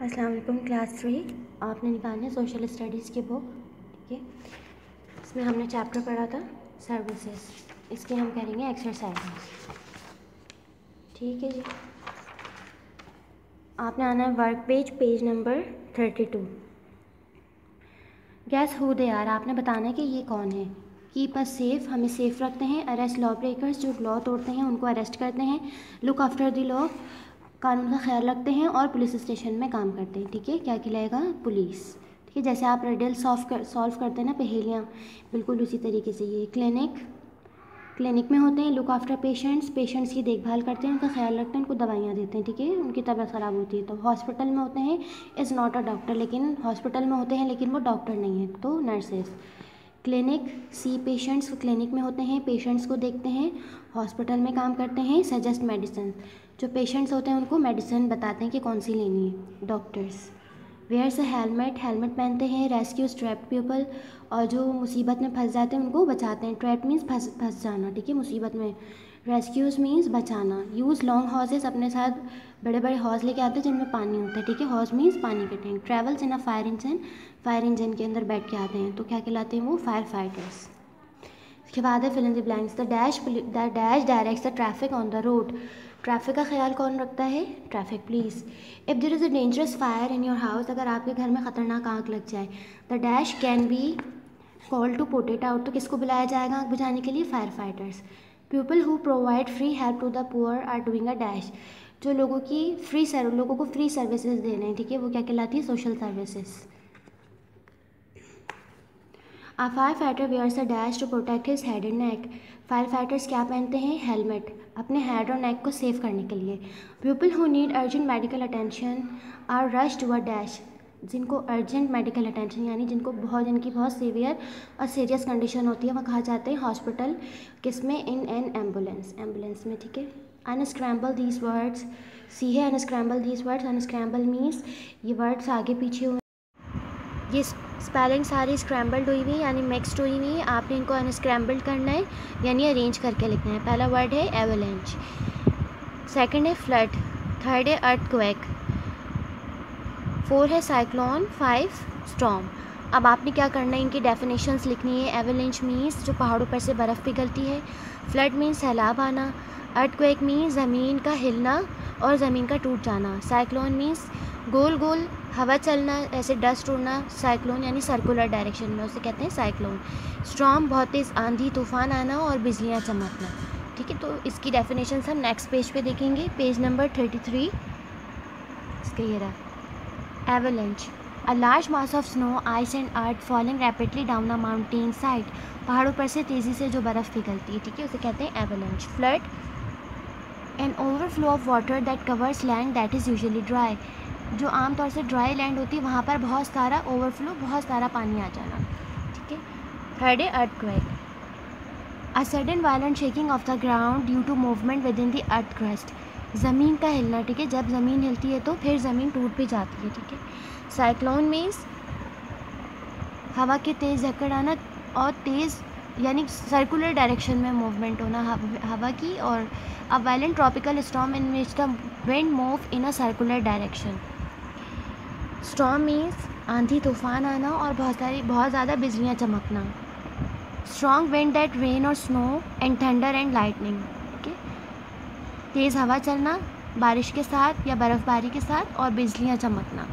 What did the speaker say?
अस्सलाम वालेकुम क्लास 3 आपने निकालना है सोशल स्टडीज़ की बुक। ठीक है, इसमें हमने चैप्टर पढ़ा था सर्विसेज, इसके हम करेंगे एक्सरसाइज। ठीक है जी, आपने आना है work page number 32। Guess who they are, आपने बताना है कि ये कौन है। कीप अस सेफ, हमें सेफ रखते हैं। अरेस्ट लॉ ब्रेकर्स, जो लॉ तोड़ते हैं उनको अरेस्ट करते हैं। लुक आफ्टर द लॉ, कानून का ख्याल रखते हैं और पुलिस स्टेशन में काम करते हैं। ठीक है, क्या कहलाएगा? पुलिस। ठीक है, जैसे आप रिडल सॉल्व करते हैं ना, पहेलियाँ, बिल्कुल उसी तरीके से ये। क्लिनिक में होते हैं। लुक आफ्टर पेशेंट्स की देखभाल करते हैं, उनका ख्याल रखते हैं, उनको दवाइयाँ देते हैं। ठीक है, उनकी तबीयत ख़राब होती है तो। हॉस्पिटल में होते हैं, इज़ नॉट अ डॉक्टर, लेकिन हॉस्पिटल में होते हैं लेकिन वो डॉक्टर नहीं है, तो नर्सेज। क्लिनिक, सी पेशेंट्स, क्लिनिक में होते हैं, पेशेंट्स को देखते हैं, हॉस्पिटल में काम करते हैं। सजेस्ट मेडिसिन, जो पेशेंट्स होते हैं उनको मेडिसिन बताते हैं कि कौन सी लेनी है, डॉक्टर्स। वेयर्स हेलमेट पहनते हैं। रेस्क्यू ट्रैप्ड पीपल, और जो मुसीबत में फंस जाते हैं उनको बचाते हैं। ट्रैप मीन्स फंस जाना। ठीक है, मुसीबत में। रेस्क्यूज मीन्स बचाना। यूज़ लॉन्ग हॉर्सेस, अपने साथ बड़े बड़े हॉर्स लेके आते हैं जिनमें पानी होता है। ठीक है, हॉर्स मीन्स पानी के tank. Travels in a fire engine के अंदर बैठ के आते हैं, तो क्या कहलाते हैं वो? Fire fighters. उसके बाद है fill in the blanks. The dash directs the traffic on the road, traffic का ख्याल कौन रखता है? Traffic police. If there is a dangerous fire in your house, अगर आपके घर में ख़तरनाक आग लग जाए, the dash can be call to put it out, तो किसको बुलाया जाएगा आग बुझाने के लिए? Fire fighters. People who provide free help to the poor are doing a dash, जो लोगों को फ्री सर्विसेज दे रहे हैं। ठीक है, वो क्या कहलाती है? Social services. A firefighter wears a dash to protect his head and neck. Fire fighters क्या पहनते हैं? हेलमेट, अपने हेड और नेक को सेव करने के लिए। People who need urgent medical attention are rush to a dash, जिनको अर्जेंट मेडिकल अटेंशन यानी जिनकी बहुत सीवियर और सीरियस कंडीशन होती है, वह कहाँ जाते हैं? हॉस्पिटल। किसमें? इन एन एम्बुलेंस में। ठीक है, अनस्क्रैम्बल दीज वर्ड्स, सी है unscramble these words. Unscramble means ये वर्ड्स आगे पीछे हुए, ये स्पेलिंग सारी स्क्रैम्बल्ड हुई हुई यानी मिक्सड हुई हुई है। आपने इनको अनस्क्रैम्बल्ड करना है यानी अरेंज करके लिखना है। पहला वर्ड है एवलांच, सेकंड है फ्लड, थर्ड है अर्थक्वेक, 4 है साइक्लोन, 5 स्टॉर्म। अब आपने क्या करना है? इनकी डेफिनेशंस लिखनी है। एवलांच मीन्स जो पहाड़ों पर से बर्फ़ पिघलती है। फ्लड मीन्स सैलाब आना। अर्थक्वेक मीन्स ज़मीन का हिलना और ज़मीन का टूट जाना। साइक्लोन मीन्स गोल गोल हवा चलना, ऐसे डस्ट उड़ना। साइक्लोन यानी सर्कुलर डायरेक्शन में, उसे कहते हैं साइक्लोन। स्टॉर्म बहुत तेज़ आंधी तूफान आना और बिजलियाँ चमकना। ठीक है, तो इसकी डेफिनेशंस हम नेक्स्ट पेज पे देखेंगे, पेज नंबर 33। इसका ये रहा। Avalanche, a large mass of snow, ice and earth falling rapidly down a mountain side, पहाड़ों पर से तेज़ी से जो बर्फ़ पिघलती है। ठीक है, उसे कहते हैं avalanche. Flood, an overflow of water that covers land that is usually dry, जो आमतौर से ड्राई लैंड होती है वहाँ पर बहुत सारा ओवरफ्लो, बहुत सारा पानी आ जाना। ठीक है, थर्ड है earthquake, a sudden violent shaking of the ground due to movement within the earth crust, ज़मीन का हिलना। ठीक है, जब ज़मीन हिलती है तो फिर ज़मीन टूट भी जाती है। ठीक है, साइक्लोन मीन्स हवा के तेज़ झक्कड़ आना और तेज़ यानी सर्कुलर डायरेक्शन में मूवमेंट होना हवा की। और अ violent tropical storm in which the wind move in a circular direction. Storm means आंधी तूफान आना और बहुत ज़्यादा बिजलियाँ चमकना। स्ट्रॉन्ग विंड दैट रेन और snow and thunder and lightning. ठीक है, तेज़ हवा चलना बारिश के साथ या बर्फ़बारी के साथ और बिजलियाँ चमकना।